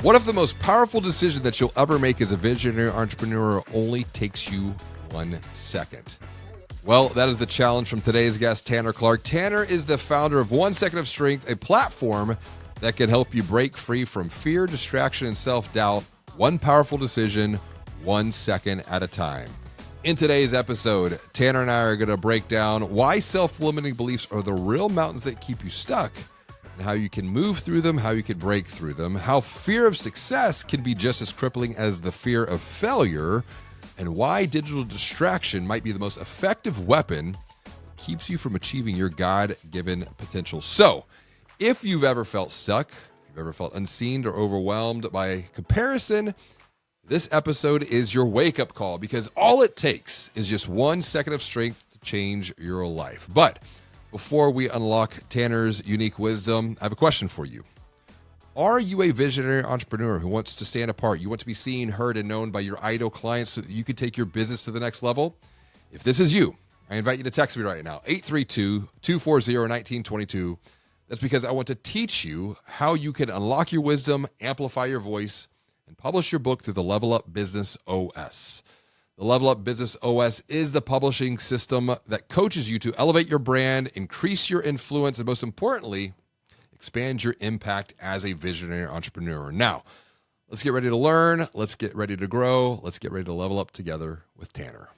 What if the most powerful decision that you'll ever make as a visionary entrepreneur only takes you 1 second? Well, that is the challenge from today's guest, Tanner Clark. Tanner is the founder of 1 Second of Strength, a platform that can help you break free from fear, distraction, and self-doubt, one powerful decision, 1 second at a time. In today's episode, Tanner and I are going to break down why self-limiting beliefs are the real mountains that keep you stuck, and how you can move through them, how you can break through them, how fear of success can be just as crippling as the fear of failure, and why digital distraction might be the most effective weapon that keeps you from achieving your God-given potential. So, if you've ever felt stuck, if you've ever felt unseen or overwhelmed by comparison, this episode is your wake-up call, because all it takes is just 1 second of strength to change your life. But before we unlock Tanner's unique wisdom, I have a question for you. Are you a visionary entrepreneur who wants to stand apart? You want to be seen, heard, and known by your ideal clients so that you can take your business to the next level? If this is you, I invite you to text me right now, 832-240-1922. That's because I want to teach you how you can unlock your wisdom, amplify your voice, and publish your book through the Level Up Business OS. The Level Up Business OS is the publishing system that coaches you to elevate your brand, increase your influence, and most importantly, expand your impact as a visionary entrepreneur. Now, let's get ready to learn. Let's get ready to grow. Let's get ready to level up together with Tanner.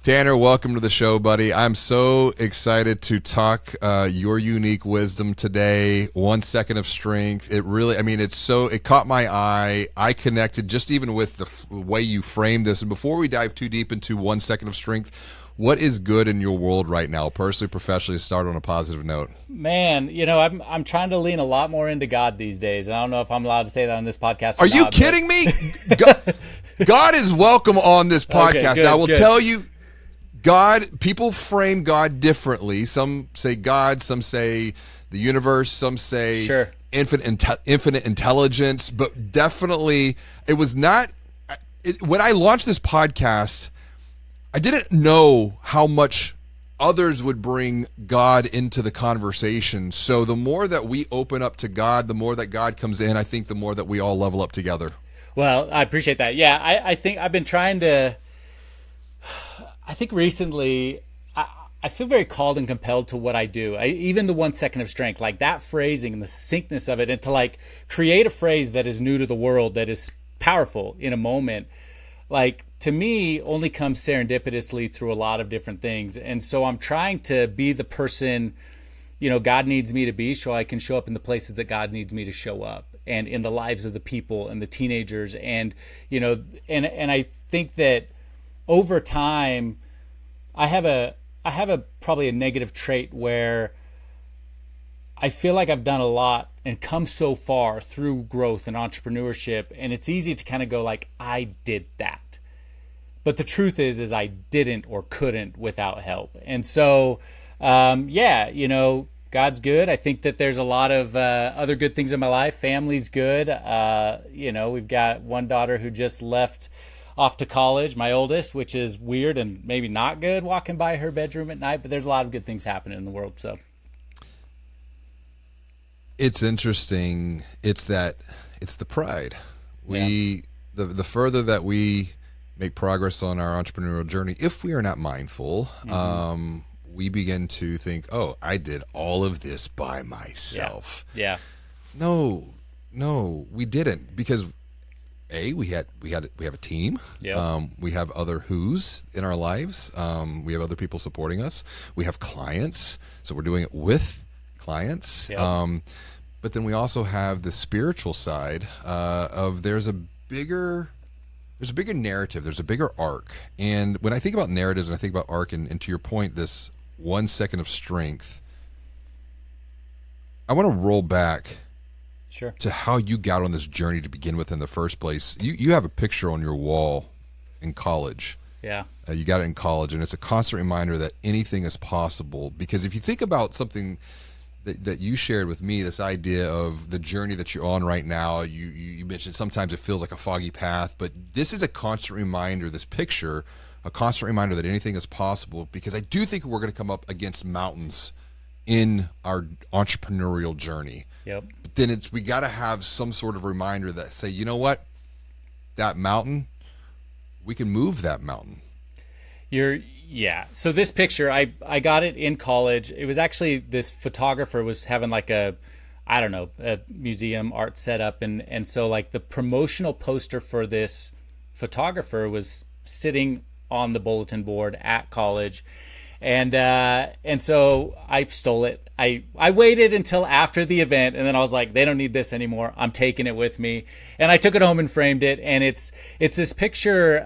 Tanner, welcome to the show, buddy. I'm so excited to talk your unique wisdom today. 1 second of strength. It really, it caught my eye. I connected just even with the way you framed this. And before we dive too deep into 1 second of strength, what is good in your world right now, personally, professionally, to start on a positive note? Man, I'm trying to lean a lot more into God these days. And I don't know if I'm allowed to say that on this podcast. Are you kidding me? God is welcome on this podcast. Okay, good, I will good. tell you, God, people frame God differently. Some say God, some say the universe, some say Sure. infinite intelligence, but definitely it was not. When I launched this podcast, I didn't know how much others would bring God into the conversation. So the more that we open up to God, the more that God comes in, I think the more that we all level up together. Well, I appreciate that. Yeah, I think I've been trying to, I think recently, I feel very called and compelled to what I do. Even the 1 second of strength, like that phrasing and the syncness of it, and to like create a phrase that is new to the world, that is powerful in a moment, like to me only comes serendipitously through a lot of different things. And so I'm trying to be the person, God needs me to be, so I can show up in the places that God needs me to show up, and in the lives of the people and the teenagers. And, and I think that over time, I have a probably a negative trait where I feel like I've done a lot and come so far through growth and entrepreneurship, and it's easy to kind of go like, I did that. But the truth is I didn't or couldn't without help. And so, God's good. I think that there's a lot of other good things in my life. Family's good. We've got one daughter who just left off to college, my oldest, which is weird and maybe not good walking by her bedroom at night, but there's a lot of good things happening in the world. So it's interesting. It's the pride. The further that we make progress on our entrepreneurial journey, if we are not mindful, we begin to think, oh, I did all of this by myself. Yeah. No, we didn't, because we have a team. Yep. We have other who's in our lives. We have other people supporting us. We have clients, so we're doing it with clients. Yep. But then we also have the spiritual side of there's a bigger narrative. There's a bigger arc. And when I think about narratives and I think about arc, and to your point, this 1 second of strength, I want to roll back to how you got on this journey to begin with in the first place. You have a picture on your wall in college. Yeah. You got it in college, and it's a constant reminder that anything is possible. Because if you think about something that you shared with me, this idea of the journey that you're on right now, you mentioned sometimes it feels like a foggy path, but this is a constant reminder, this picture, a constant reminder that anything is possible, because I do think we're going to come up against mountains in our entrepreneurial journey. Yep. But then we got to have some sort of reminder that say, you know what, that mountain, we can move that mountain. Yeah. So this picture, I got it in college. It was actually, this photographer was having like a museum art setup, and so like the promotional poster for this photographer was sitting on the bulletin board at college. And so I stole it. I waited until after the event, and then I was like, they don't need this anymore. I'm taking it with me. And I took it home and framed it. And it's this picture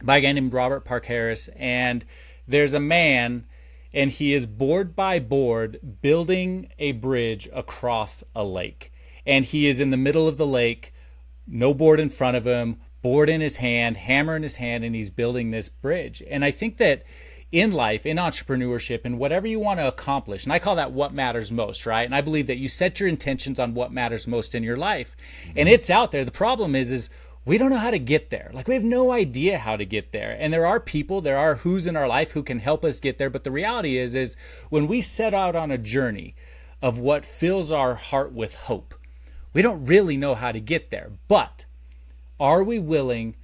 by a guy named Robert Park Harris. And there's a man, and he is board by board building a bridge across a lake. And he is in the middle of the lake, no board in front of him, board in his hand, hammer in his hand, and he's building this bridge. And I think that in life, in entrepreneurship, and whatever you want to accomplish, and I call that what matters most, right? And I believe that you set your intentions on what matters most in your life, and it's out there. The problem is we don't know how to get there. Like, we have no idea how to get there. And there are people, there are who's in our life who can help us get there. But the reality is when we set out on a journey of what fills our heart with hope, we don't really know how to get there. But are we willing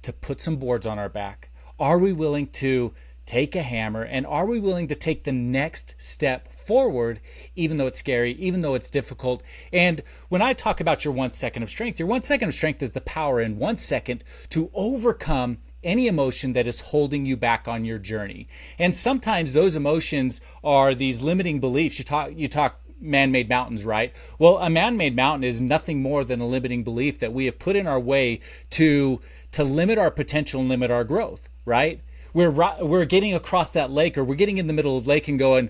to put some boards on our back? Are we willing to take a hammer, and are we willing to take the next step forward, even though it's scary, even though it's difficult? And when I talk about your 1 second of strength, your 1 second of strength is the power in 1 second to overcome any emotion that is holding you back on your journey. And sometimes those emotions are these limiting beliefs. You talk man-made mountains, right? Well, a man-made mountain is nothing more than a limiting belief that we have put in our way to limit our potential and limit our growth, right? We're getting across that lake, or we're getting in the middle of the lake and going,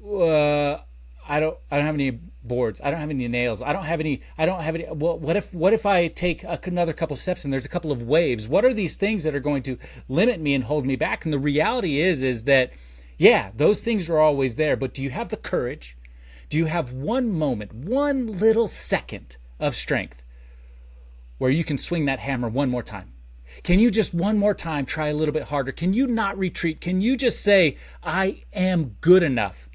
I don't have any boards. I don't have any nails. I don't have any. Well, what if I take another couple steps and there's a couple of waves? What are these things that are going to limit me and hold me back? And the reality is that, yeah, those things are always there. But do you have the courage? Do you have one moment, one little second of strength where you can swing that hammer one more time? Can you just one more time try a little bit harder? Can you not retreat? Can you just say, I am good enough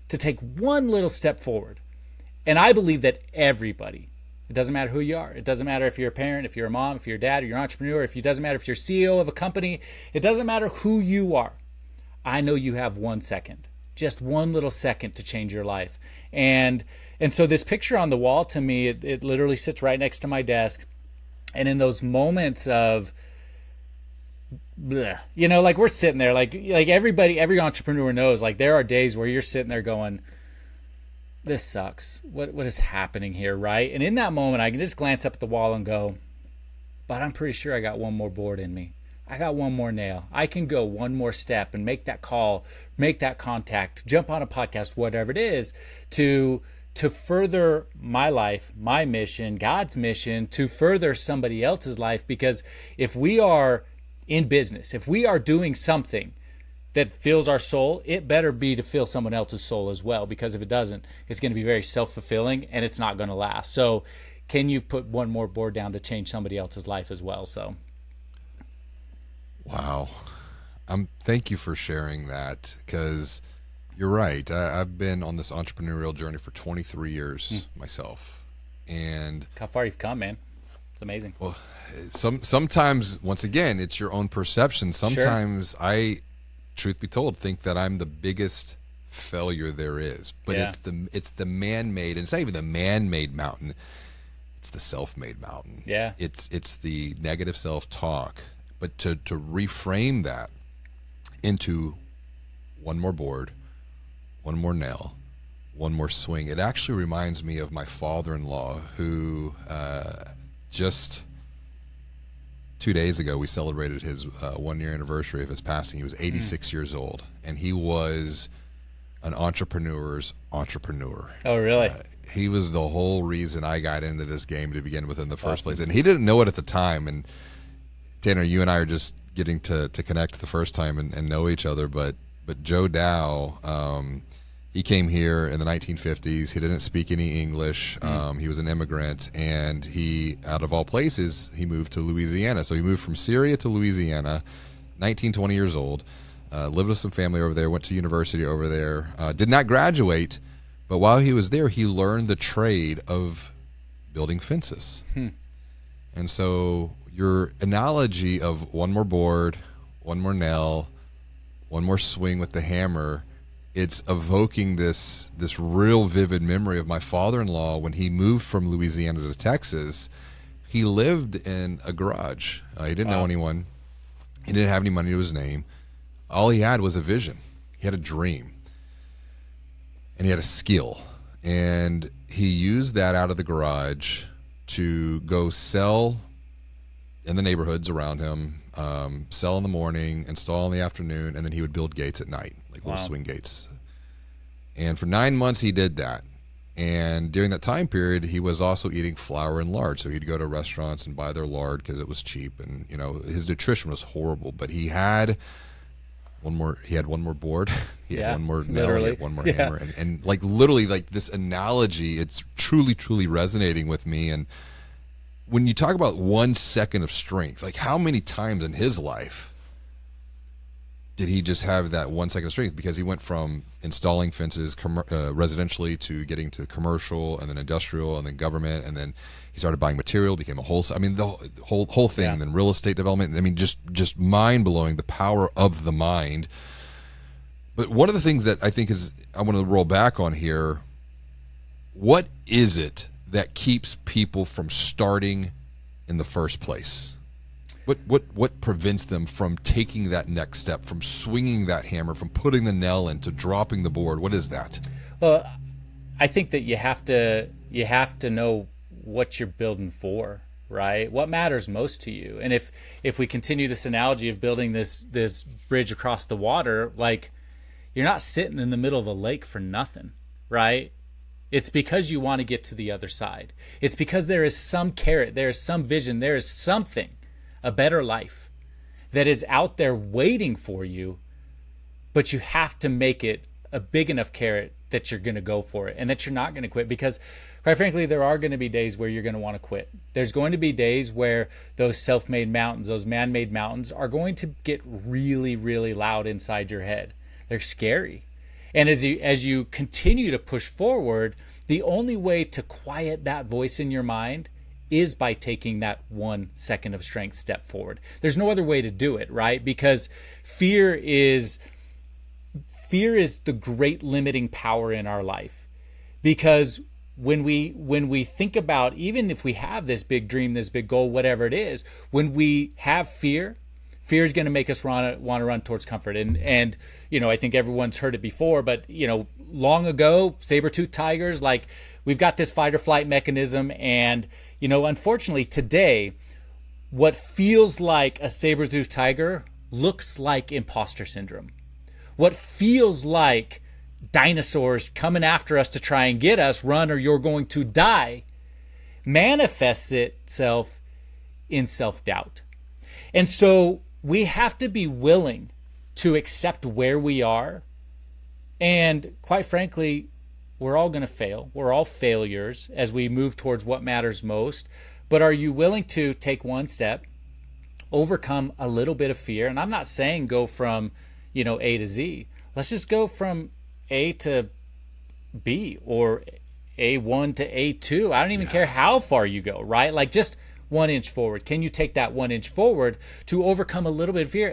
to take one little step forward? And I believe that everybody, it doesn't matter who you are. It doesn't matter if you're a parent, if you're a mom, if you're a dad, or you're an entrepreneur, it doesn't matter if you're CEO of a company. It doesn't matter who you are. I know you have 1 second, just one little second to change your life. And so this picture on the wall, to me, it literally sits right next to my desk. And in those moments of, bleh, like we're sitting there, like everybody, every entrepreneur knows, like there are days where you're sitting there going, this sucks. What is happening here, right? And in that moment, I can just glance up at the wall and go, but I'm pretty sure I got one more board in me. I got one more nail. I can go one more step and make that call, make that contact, jump on a podcast, whatever it is, to further my life, my mission, God's mission, to further somebody else's life. Because if we are in business, if we are doing something that fills our soul, it better be to fill someone else's soul as well. Because if it doesn't, it's going to be very self-fulfilling and it's not going to last. So can you put one more board down to change somebody else's life as well? So. Wow. Thank you for sharing that, because you're right. I've been on this entrepreneurial journey for 23 years myself. And how far you've come, man. It's amazing. Well, sometimes, once again, it's your own perception. Sometimes sure. I, truth be told, think that I'm the biggest failure there is. But yeah. it's the man-made, and it's not even the man-made mountain. It's the self-made mountain. Yeah. It's the negative self-talk. But to reframe that into one more board, one more nail, one more swing. It actually reminds me of my father-in-law, who just 2 days ago, we celebrated his 1 year anniversary of his passing. He was 86 years old, and he was an entrepreneur's entrepreneur. Oh, really? He was the whole reason I got into this game to begin with in the first place. And he didn't know it at the time. And Tanner, you and I are just getting to connect the first time and know each other. But Joe Dow, he came here in the 1950s. He didn't speak any English. He was an immigrant, and he, out of all places, he moved to Louisiana. So he moved from Syria to Louisiana, 19, 20 years old. lived with some family over there, went to university over there, did not graduate, but while he was there, he learned the trade of building fences. And so your analogy of one more board, one more nail, one more swing with the hammer, it's evoking this real vivid memory of my father-in-law when he moved from Louisiana to Texas. He lived in a garage. He didn't know anyone. He didn't have any money to his name. All he had was a vision. He had a dream. And he had a skill. And he used that out of the garage to go sell in the neighborhoods around him, sell in the morning, install in the afternoon, and then he would build gates at night, like little swing gates. And for 9 months he did that. And during that time period, he was also eating flour and lard. So he'd go to restaurants and buy their lard because it was cheap. And, you know, his nutrition was horrible. But he had one more board. He had one more nail. He had one more hammer. And like literally like this analogy, it's truly, truly resonating with me. And when you talk about 1 second of strength, like how many times in his life did he just have that 1 second of strength? Because he went from installing fences residentially to getting to commercial and then industrial and then government, and then he started buying material, became a wholesale. I mean, the whole thing, and then real estate development. I mean, just mind blowing, the power of the mind. But one of the things that I think is I want to roll back on here. What is it that keeps people from starting in the first place? What prevents them from taking that next step, from swinging that hammer, from putting the nail in, to dropping the board? What is that? Well, I think that you have to know what you're building for, right? What matters most to you. And if we continue this analogy of building this bridge across the water, like, you're not sitting in the middle of a lake for nothing, right? It's because you want to get to the other side. It's because there is some carrot, there is some vision, there is something, a better life that is out there waiting for you, but you have to make it a big enough carrot that you're going to go for it and that you're not going to quit. Because quite frankly, there are going to be days where you're going to want to quit. There's going to be days where those self-made mountains, those man-made mountains are going to get really, really loud inside your head. They're scary. And as you continue to push forward, the only way to quiet that voice in your mind is by taking that 1 second of strength step forward. There's no other way to do it, right? Because fear is the great limiting power in our life. Because when we think about, even if we have this big dream, this big goal, whatever it is, when we have fear is going to make us want to run towards comfort. And you know, I think everyone's heard it before, but you know, long ago, saber-toothed tigers, like, we've got this fight or flight mechanism. And you know, unfortunately today, what feels like a saber-toothed tiger looks like imposter syndrome. What feels like dinosaurs coming after us to try and get us, run or you're going to die, manifests itself in self-doubt. And so we have to be willing to accept where we are. And quite frankly, we're all going to fail. We're all failures as we move towards what matters most. But are you willing to take one step, overcome a little bit of fear? And I'm not saying go from, you know, A to Z. Let's just go from A to B, or A1 to A2. I don't even care how far you go, right? Like, just 1 inch forward. Can you take that 1 inch forward to overcome a little bit of fear?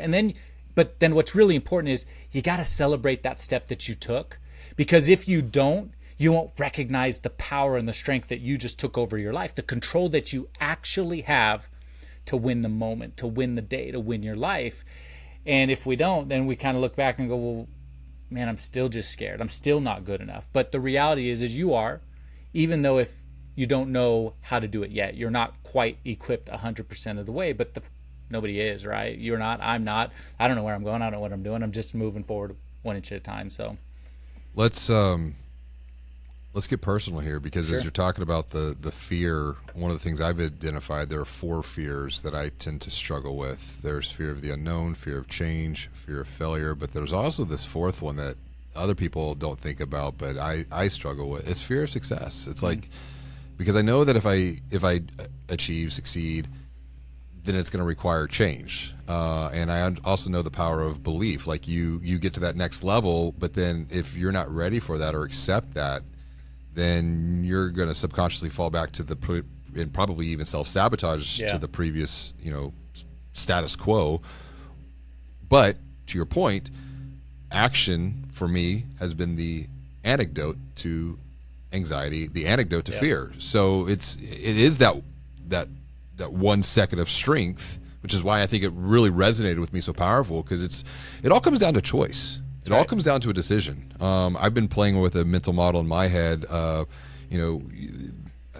But then what's really important is you got to celebrate that step that you took, because if you don't, you won't recognize the power and the strength that you just took over your life, the control that you actually have to win the moment, to win the day, to win your life. And if we don't, then we kind of look back and go, well, man, I'm still just scared. I'm still not good enough. But the reality is you are, even though if you don't know how to do it yet, you're not quite equipped 100% of the way, but nobody is, right? You're not, I'm not. I don't know where I'm going. I don't know what I'm doing. I'm just moving forward 1 inch at a time. So let's get personal here, because as you're talking about the fear, one of the things I've identified, there are 4 fears that I tend to struggle with. There's fear of the unknown, fear of change, fear of failure, but there's also this 4th one that other people don't think about, but I struggle with. It's fear of success. It's like, because I know that if I succeed, then it's going to require change. And I also know the power of belief. Like you get to that next level, but then if you're not ready for that or accept that, then you're going to subconsciously fall back to and probably even self-sabotage to the previous, status quo. But to your point, action for me has been the antidote to anxiety, the antidote to fear. So it is that 1 second of strength, which is why I think it really resonated with me so powerful, because it all comes down to choice. It all comes down to a decision. I've been playing with a mental model in my head.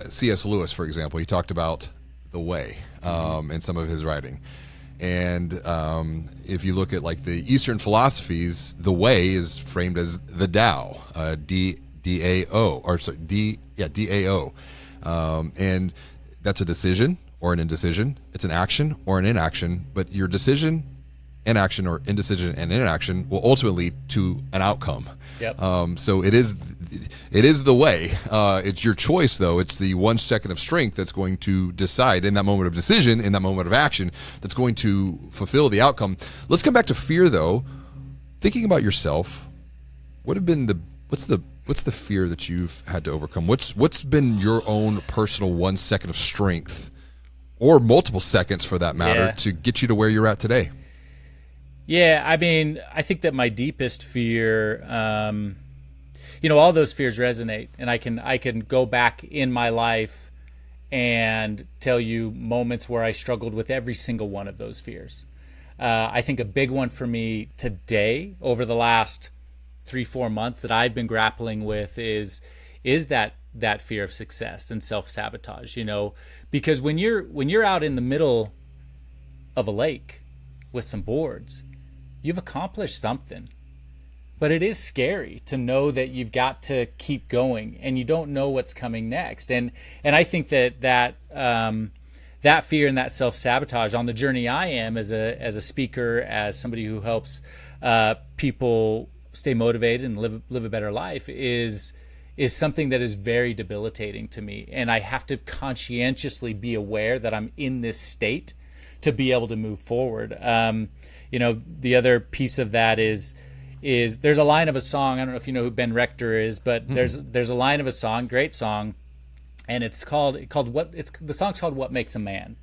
C.S. Lewis, for example, he talked about the way in some of his writing. And if you look at like the Eastern philosophies, the way is framed as the Tao, D-A-O, or sorry, D-A-O. And that's a decision or an indecision. It's an action or an inaction, but your decision, inaction, or indecision and inaction will ultimately lead to an outcome. Yep. So it is the way. It's your choice, though. It's the 1 second of strength that's going to decide in that moment of decision, in that moment of action, that's going to fulfill the outcome. Let's come back to fear, though. Thinking about yourself, what's the fear that you've had to overcome? What's been your own personal 1 second of strength, or multiple seconds for that matter, to get you to where you're at today? Yeah, I mean, I think that my deepest fear, all those fears resonate, and I can go back in my life and tell you moments where I struggled with every single one of those fears. I think a big one for me today, over the last 3-4 months, that I've been grappling with is that fear of success and self-sabotage. Because when you're out in the middle of a lake with some boards, you've accomplished something. But it is scary to know that you've got to keep going and you don't know what's coming next. And I think that fear and that self-sabotage on the journey I am as a speaker, as somebody who helps people stay motivated and live a better life, is something that is very debilitating to me. And I have to conscientiously be aware that I'm in this state to be able to move forward. The other piece of that is there's a line of a song. I don't know if you know who Ben Rector is, but there's a line of a song, great song, and the song's called "What Makes a Man,"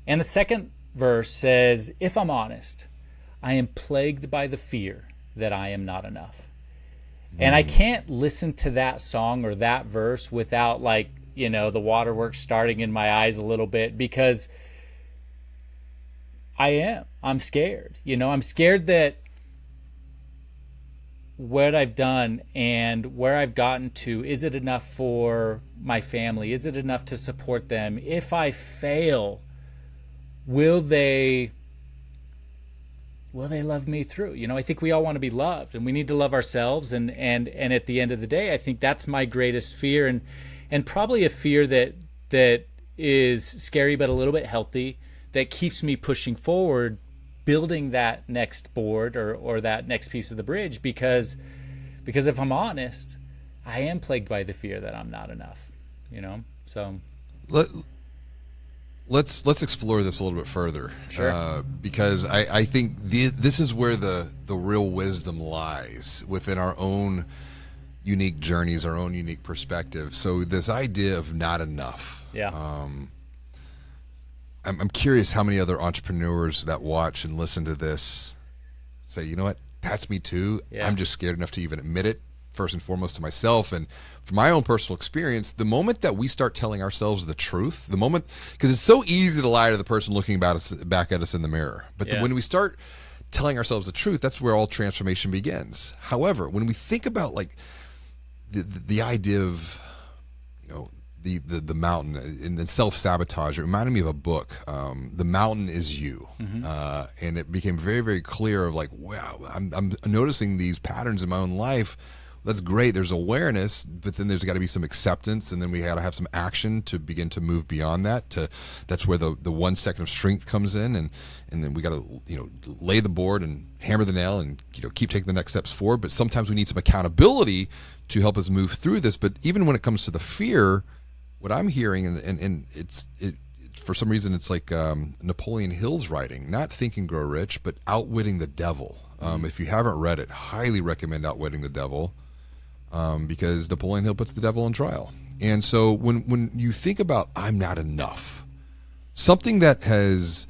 and the second verse says, "If I'm honest, I am plagued by the fear that I am not enough." And I can't listen to that song or that verse without the waterworks starting in my eyes a little bit, because I'm scared. I'm scared that what I've done and where I've gotten to, is it enough for my family? Is it enough to support them? If I fail, will they love me through? I think we all want to be loved, and we need to love ourselves. And at the end of the day, I think that's my greatest fear, and probably a fear that is scary but a little bit healthy, that keeps me pushing forward, building that next board or that next piece of the bridge, because if I'm honest, I am plagued by the fear that I'm not enough, so let's explore this a little bit further. Sure. Because I think this is where the real wisdom lies, within our own unique journeys, our own unique perspective. So this idea of not enough. I'm curious how many other entrepreneurs that watch and listen to this say, you know what, that's me too. Yeah. I'm just scared enough to even admit it, first and foremost to myself. And from my own personal experience, the moment that we start telling ourselves the truth, because it's so easy to lie to the person looking back at us in the mirror. But when we start telling ourselves the truth, that's where all transformation begins. However, when we think about the idea of, the mountain and the self-sabotage, it reminded me of a book. The Mountain Is You. And it became very, very clear of wow, I'm noticing these patterns in my own life. That's great. There's awareness, but then there's got to be some acceptance, and then we got to have some action to begin to move beyond that. That's where the 1 second of strength comes in, and then we got to lay the board and hammer the nail and keep taking the next steps forward. But sometimes we need some accountability to help us move through this. But even when it comes to the fear, what I'm hearing, and it's for some reason, it's like Napoleon Hill's writing, not Think and Grow Rich, but Outwitting the Devil. If you haven't read it, highly recommend Outwitting the Devil, because Napoleon Hill puts the devil on trial. And so when you think about I'm not enough, something that has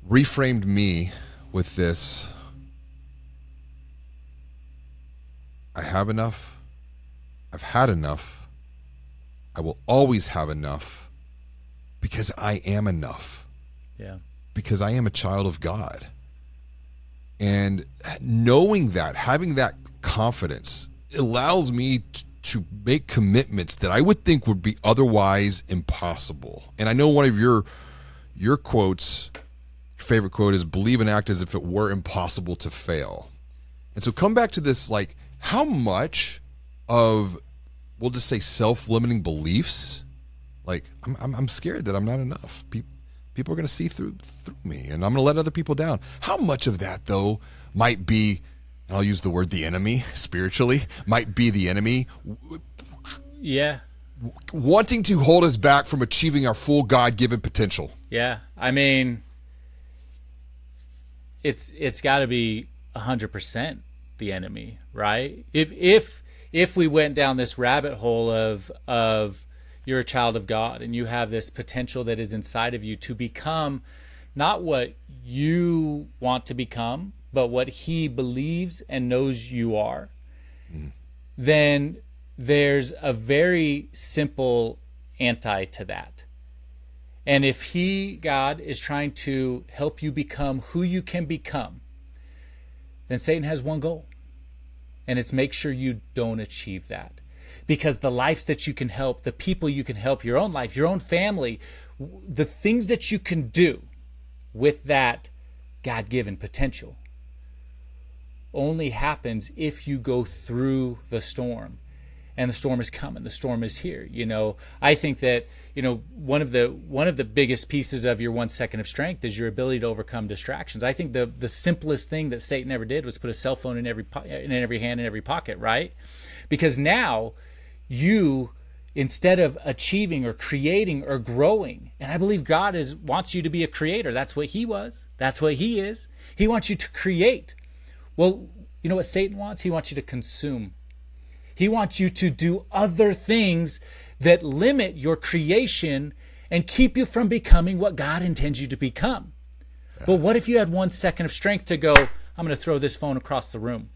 reframed me with this, I have enough, I've had enough, I will always have enough, because I am enough. Yeah. Because I am a child of God. And knowing that, having that confidence, allows me to make commitments that I would think would be otherwise impossible. And I know one of your quotes, your favorite quote is, believe and act as if it were impossible to fail. And so come back to this, like, how much of, we'll just say, self-limiting beliefs, like, I'm scared that I'm not enough. People are going to see through me, and I'm going to let other people down. How much of that, though, might be, and I'll use the word the enemy, spiritually, might be the enemy. Yeah. Wanting to hold us back from achieving our full God-given potential. Yeah. I mean, it's got to be 100% the enemy, right? If we went down this rabbit hole of you're a child of God and you have this potential that is inside of you to become not what you want to become, but what he believes and knows you are, then there's a very simple anti to that. And if God is trying to help you become who you can become, then Satan has one goal, and it's make sure you don't achieve that. Because the life that you can help, the people you can help, your own life, your own family, the things that you can do with that God-given potential only happens if you go through the storm. And the storm is coming. The storm is here. I think that, one of the biggest pieces of your 1 second of strength is your ability to overcome distractions. I think the simplest thing that Satan ever did was put a cell phone in every hand, in every pocket, right? Because now you, instead of achieving or creating or growing, and I believe God wants you to be a creator. That's what he was. That's what he is. He wants you to create. Well, you know what Satan wants? He wants you to consume. He wants you to do other things that limit your creation and keep you from becoming what God intends you to become. But what if you had 1 second of strength to go, I'm going to throw this phone across the room.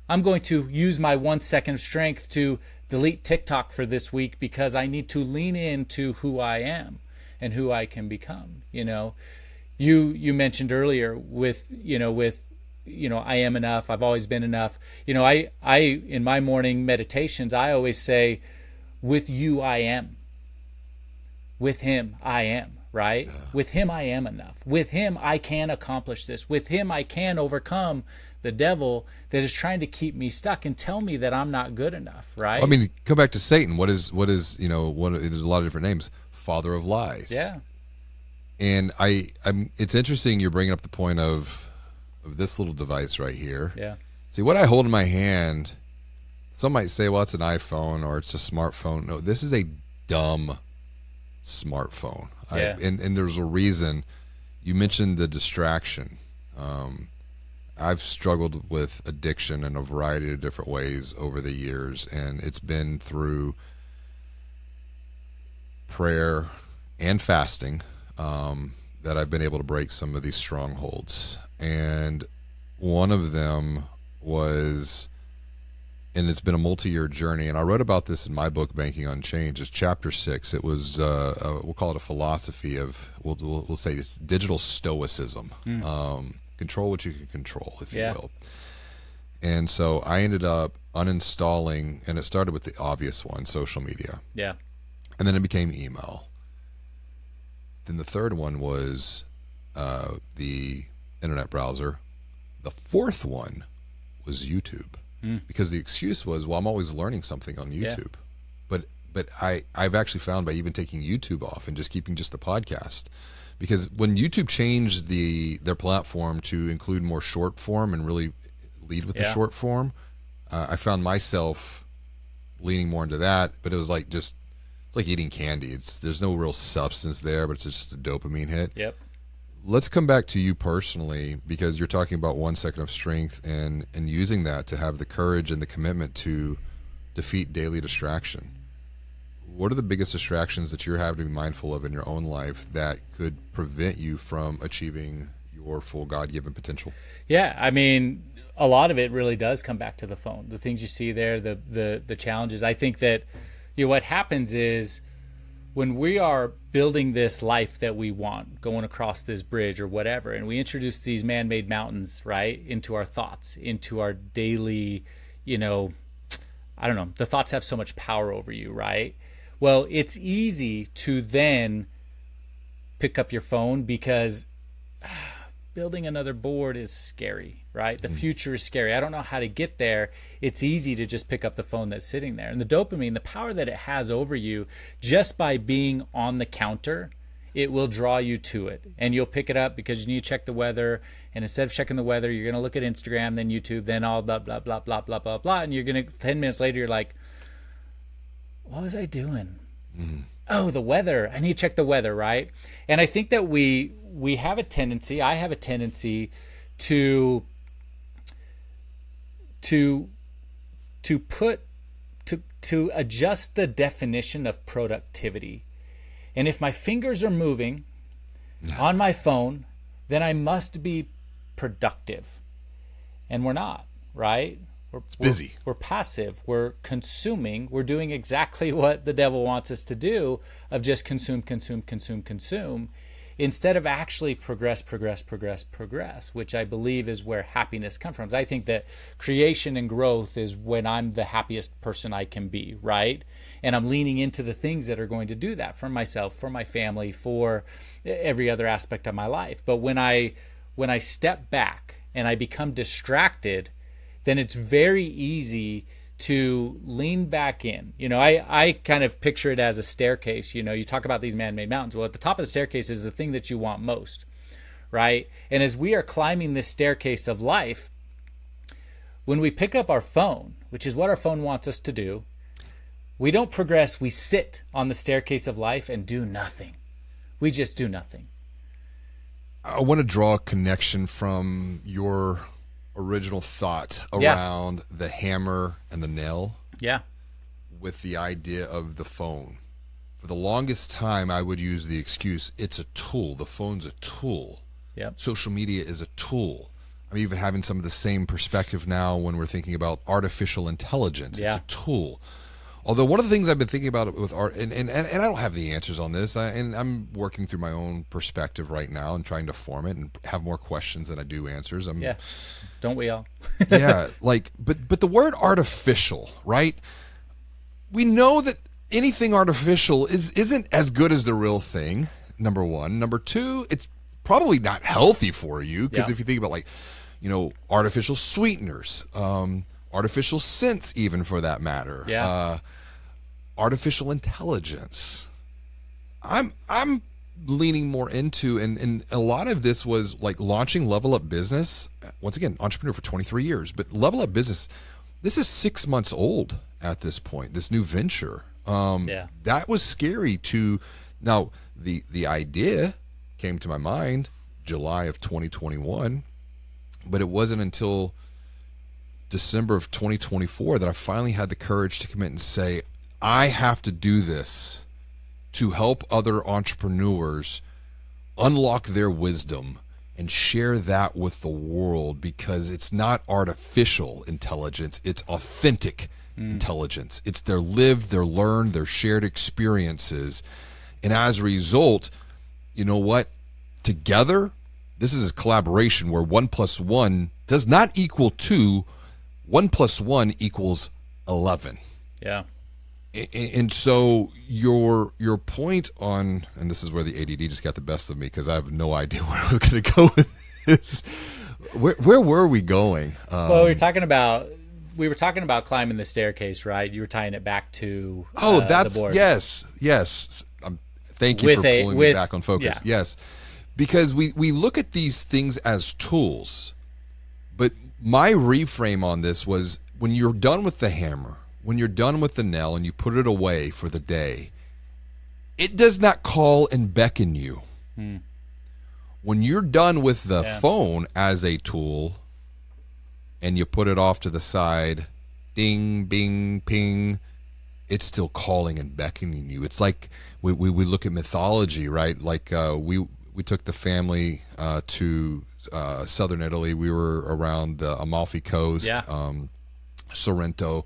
I'm going to use my 1 second of strength to delete TikTok for this week because I need to lean into who I am and who I can become. You mentioned earlier with I am enough. I've always been enough. I in my morning meditations, I always say, with you, I am. With him, I am, right? Yeah. With him, I am enough. With him, I can accomplish this. With him, I can overcome the devil that is trying to keep me stuck and tell me that I'm not good enough, right? Well, I mean, come back to Satan. What is there's a lot of different names. Father of lies. Yeah. And it's interesting you're bringing up the point of this little device right here. Yeah. See, what I hold in my hand, some might say, well, it's an iPhone or it's a smartphone. No, this is a dumb smartphone. Yeah. And there's a reason. You mentioned the distraction. I've struggled with addiction in a variety of different ways over the years, and it's been through prayer and fasting that I've been able to break some of these strongholds. And one of them was, and it's been a multi-year journey, and I wrote about this in my book, Banking Unchanged. It's chapter 6. It was, we'll call it a philosophy of, we'll say it's digital stoicism. Control what you can control, if you will. And so I ended up uninstalling, and it started with the obvious one, social media. Yeah. And then it became email. Then the third one was the internet browser. The fourth one was YouTube, because the excuse was, well, I'm always learning something on YouTube. Yeah. But I've actually found by even taking YouTube off and just keeping just the podcast, because when YouTube changed their platform to include more short form and really lead with the short form, I found myself leaning more into that. But it was like just It's like eating candy. There's no real substance there, but it's just a dopamine hit. Yep. Let's come back to you personally, because you're talking about 1 second of strength and using that to have the courage and the commitment to defeat daily distraction. What are the biggest distractions that you're having to be mindful of in your own life that could prevent you from achieving your full God-given potential? Yeah, I mean, a lot of it really does come back to the phone. The things you see there, the challenges. I think that what happens is when we are building this life that we want, going across this bridge or whatever, and we introduce these man-made mountains, right, into our thoughts, into our daily, I don't know, the thoughts have so much power over you, right? Well, it's easy to then pick up your phone because building another board is scary, right? The future is scary. I don't know how to get there. It's easy to just pick up the phone that's sitting there. And the dopamine, the power that it has over you, just by being on the counter, it will draw you to it. And you'll pick it up because you need to check the weather. And instead of checking the weather, you're going to look at Instagram, then YouTube, then all blah, blah, blah, blah, blah, blah, blah. And you're going to, 10 minutes later, you're like, what was I doing? Oh, the weather. I need to check the weather, right? And I think that we have a tendency, I have a tendency to adjust the definition of productivity. And if my fingers are moving on my phone, then I must be productive. And we're not, right? It's busy. We're passive. We're consuming. We're doing exactly what the devil wants us to do, of just consume, instead of actually progress, which I believe is where happiness comes from. I think that creation and growth is when I'm the happiest person I can be, right? And I'm leaning into the things that are going to do that for myself, for my family, for every other aspect of my life. But when I step back and I become distracted, then it's very easy to lean back in. I kind of picture it as a staircase. You talk about these man-made mountains. Well, at the top of the staircase is the thing that you want most, right? And as we are climbing this staircase of life, when we pick up our phone, which is what our phone wants us to do, we don't progress. We sit on the staircase of life and do nothing. We just do nothing. I want to draw a connection from your original thought around the hammer and the nail. Yeah. With the idea of the phone. For the longest time, I would use the excuse, it's a tool. The phone's a tool. Yep. Social media is a tool. I'm even having some of the same perspective now when we're thinking about artificial intelligence. Yeah. It's a tool. Although one of the things I've been thinking about with art, and I don't have the answers on this, and I'm working through my own perspective right now and trying to form it and have more questions than I do answers. Yeah, don't we all? Yeah, but the word artificial, right? We know that anything artificial isn't as good as the real thing, number one. Number two, it's probably not healthy for you, because if you think about artificial sweeteners, artificial scents, even for that matter. Yeah. Artificial intelligence. I'm leaning more into, and a lot of this was like launching Level Up Business. Once again, entrepreneur for 23 years, but Level Up Business, this is 6 months old at this point, this new venture. That was scary to, now the idea came to my mind July of 2021, but it wasn't until December of 2024 that I finally had the courage to commit and say, I have to do this to help other entrepreneurs unlock their wisdom and share that with the world, because it's not artificial intelligence, it's authentic intelligence. It's their lived, their learned, their shared experiences. And as a result, you know what? Together, this is a collaboration where 1 + 1 does not equal 2. 1 + 1 equals 11. Yeah. And so your point on, and this is where the ADD just got the best of me, because I have no idea where I was going to go with this. Where were we going? Well, we were talking about climbing the staircase, right? You were tying it back to that's the board. yes. Thank you for pulling me back on focus. Yeah. Yes, because we look at these things as tools, but my reframe on this was, when you're done with the hammer, when you're done with the nail and you put it away for the day, It does not call and beckon you. When you're done with the phone as a tool and you put it off to the side, ding, bing, ping, it's still calling and beckoning you. It's like we look at mythology, right? Like we took the family to southern Italy. We were around the Amalfi Coast, Sorrento,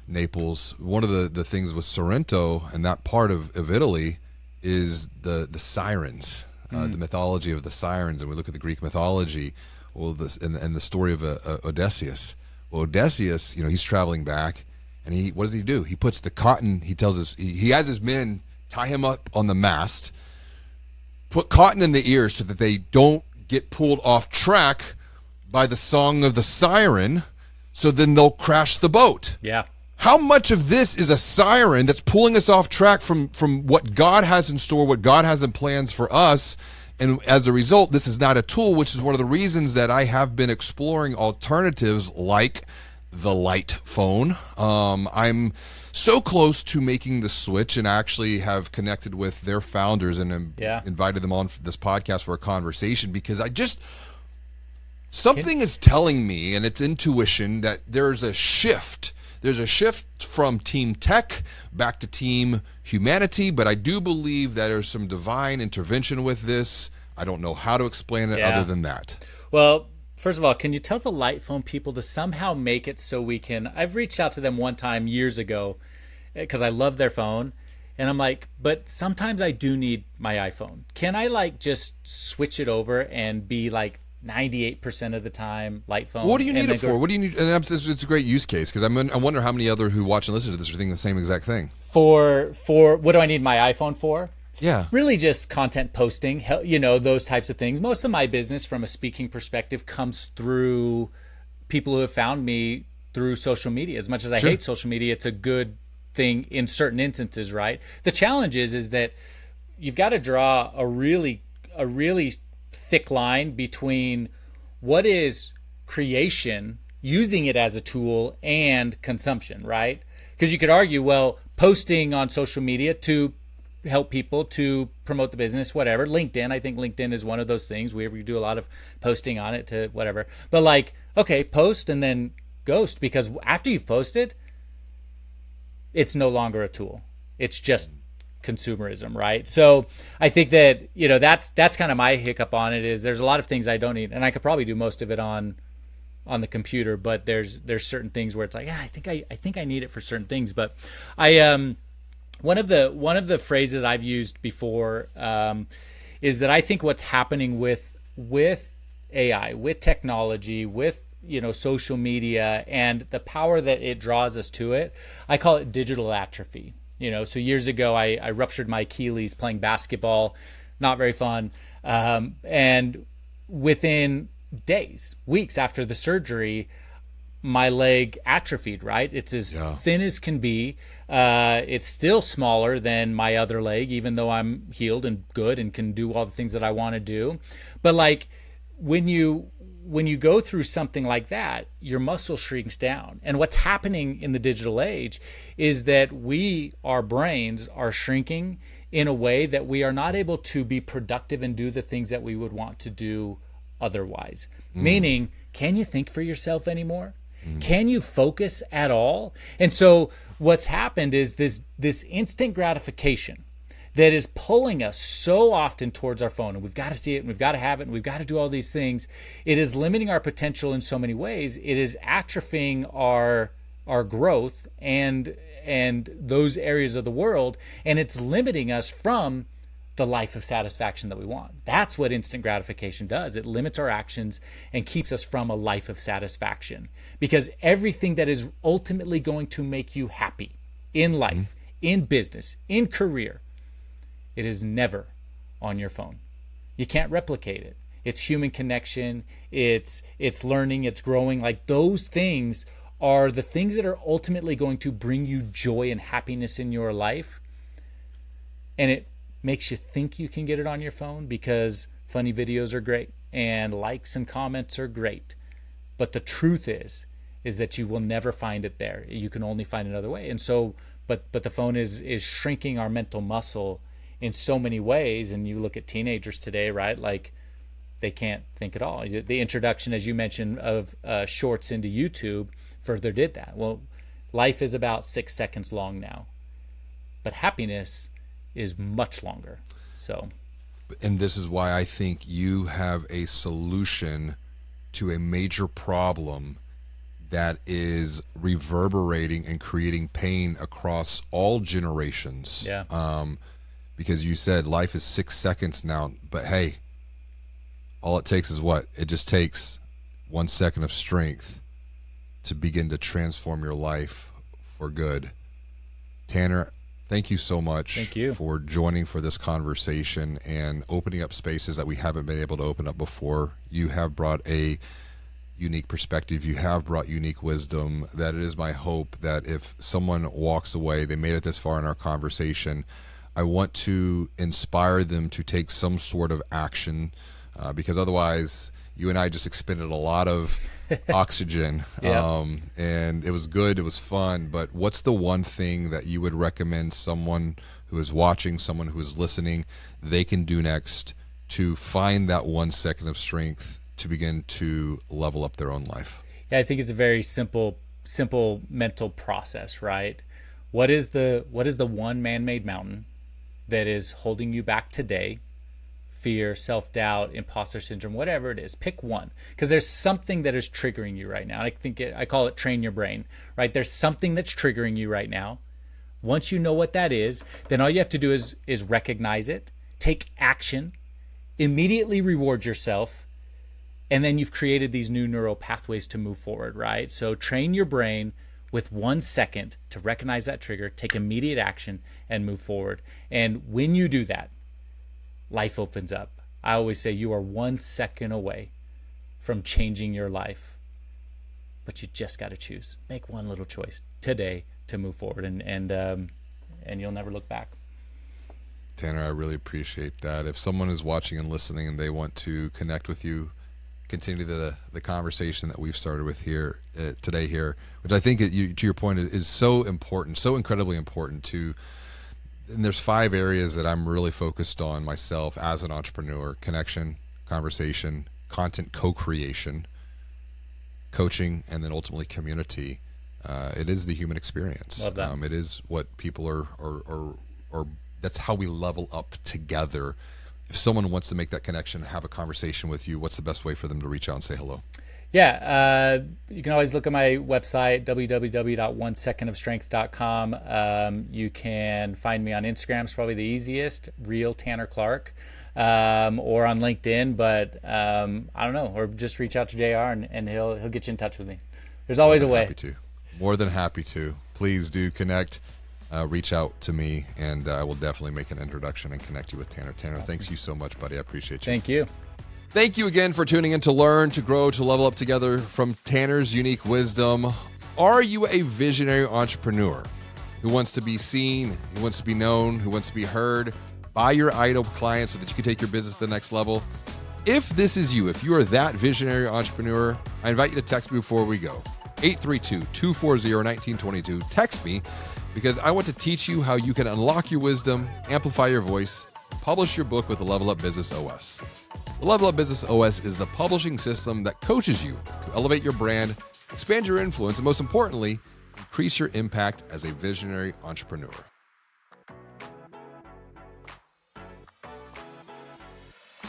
Naples. One of the things with Sorrento and that part of Italy is the sirens, the mythology of the sirens. And we look at the Greek mythology, well, and the story of Odysseus. Well, Odysseus, he's traveling back, and what does he do? He puts the cotton. He tells he has his men tie him up on the mast, put cotton in the ears so that they don't get pulled off track by the song of the siren, so then they'll crash the boat. Yeah. How much of this is a siren that's pulling us off track from what God has in store, what God has in plans for us? And as a result, this is not a tool, which is one of the reasons that I have been exploring alternatives like the light phone. I'm so close to making the switch, and actually have connected with their founders and invited them on this podcast for a conversation, because something is telling me, and it's intuition, that there's a shift. There's a shift from team tech back to team humanity, but I do believe that there's some divine intervention with this. I don't know how to explain it other than that. Well, first of all, can you tell the light phone people to somehow make it so we can... I've reached out to them one time years ago because I love their phone, and I'm like, but sometimes I do need my iPhone. Can I just switch it over and be 98% of the time light phone? What do you need it for? What do you need? And it's a great use case, because I wonder how many other who watch and listen to this are thinking the same exact thing. For what do I need my iPhone for? Yeah. Really just content posting, those types of things. Most of my business from a speaking perspective comes through people who have found me through social media. As much as I hate social media, it's a good thing in certain instances, right? The challenge is that you've got to draw a really thick line between what is creation, using it as a tool, and consumption, right? Because you could argue, well, posting on social media to help people, to promote the business, whatever. LinkedIn, I think LinkedIn is one of those things. We do a lot of posting on it to whatever. But okay, post and then ghost, because after you've posted, it's no longer a tool. It's just consumerism, right? So I think that that's kind of my hiccup on it, is there's a lot of things I don't need, and I could probably do most of it on the computer, but there's certain things where it's like, I think I need it for certain things. But I one of the phrases I've used before is that I think what's happening with AI, with technology, with social media, and the power that it draws us to it, I call it digital atrophy. So years ago, I ruptured my Achilles playing basketball, not very fun. And within days, weeks after the surgery, my leg atrophied, right? It's as thin as can be. It's still smaller than my other leg, even though I'm healed and good and can do all the things that I want to do. But when you go through something like that, your muscle shrinks down. And what's happening in the digital age is that our brains are shrinking in a way that we are not able to be productive and do the things that we would want to do otherwise. Meaning, can you think for yourself anymore? Can you focus at all? And so what's happened is this instant gratification that is pulling us so often towards our phone, and we've got to see it, and we've got to have it, and we've got to do all these things. It is limiting our potential in so many ways. It is atrophying our growth and those areas of the world, and it's limiting us from the life of satisfaction that we want. That's what instant gratification does. It limits our actions and keeps us from a life of satisfaction, because everything that is ultimately going to make you happy in life, in business, in career, it is never on your phone. You can't replicate it. It's human connection. It's learning. It's growing. Those things are the things that are ultimately going to bring you joy and happiness in your life. And it makes you think you can get it on your phone because funny videos are great and likes and comments are great. But the truth is that you will never find it there. You can only find another way. And so, but the phone is shrinking our mental muscle in so many ways. And you look at teenagers today, right? Like they can't think at all. The introduction, as you mentioned, of shorts into YouTube further did that. Well, life is about 6 seconds long now, but happiness is much longer. So, and this is why I think you have a solution to a major problem that is reverberating and creating pain across all generations. Yeah. Because you said life is 6 seconds now, but hey, all it takes is what? It just takes 1 second of strength to begin to transform your life for good. Tanner, thank you so much. Thank you for joining for this conversation and opening up spaces that we haven't been able to open up before. You have brought a unique perspective. You have brought unique wisdom. That it is my hope that if someone walks away, they made it this far in our conversation, I want to inspire them to take some sort of action, because otherwise you and I just expended a lot of oxygen. Yeah. And it was good, it was fun, but what's the one thing that you would recommend someone who is watching, someone who is listening, they can do next to find that 1 second of strength to begin to level up their own life? Yeah, I think it's a very simple mental process, right? What is the one man-made mountain that is holding you back today? Fear, self-doubt, imposter syndrome, whatever it is. Pick one, because there's something that is triggering you right now. I call it train your brain, right? There's something that's triggering you right now. Once you know what that is, then all you have to do is recognize it, take action, immediately reward yourself, and then you've created these new neural pathways to move forward, right? So train your brain with 1 second to recognize that trigger, take immediate action, and move forward. And when you do that, life opens up. I always say you are 1 second away from changing your life, but you just got to choose. Make one little choice today to move forward, and you'll never look back. Tanner, I really appreciate that. If someone is watching and listening and they want to connect with you, continue the conversation that we've started with here today here, which I think to your point is so important, so incredibly important to. And there's 5 areas that I'm really focused on myself as an entrepreneur: connection, conversation, content co-creation, coaching, and then ultimately community. It is the human experience. Love that. It is what people are that's how we level up together. If someone wants to make that connection, have a conversation with you, what's the best way for them to reach out and say hello? Yeah, you can always look at my website, www.onesecondofstrength.com. You can find me on Instagram, it's probably the easiest, Real Tanner Clark, or on LinkedIn, but I don't know, or just reach out to JR and he'll get you in touch with me. There's always a way. More than happy to. Please do connect. Reach out to me, and I will definitely make an introduction and connect you with Tanner. Tanner, awesome. Thanks you so much, buddy. I appreciate you. Thank you. Thank you again for tuning in to learn, to grow, to level up together from Tanner's unique wisdom. Are you a visionary entrepreneur who wants to be seen, who wants to be known, who wants to be heard by your ideal clients so that you can take your business to the next level? If this is you, if you are that visionary entrepreneur, I invite you to text me before we go. 832-240-1922. Text me, because I want to teach you how you can unlock your wisdom, amplify your voice, and publish your book with the Level Up Business OS. The Level Up Business OS is the publishing system that coaches you to elevate your brand, expand your influence, and most importantly, increase your impact as a visionary entrepreneur.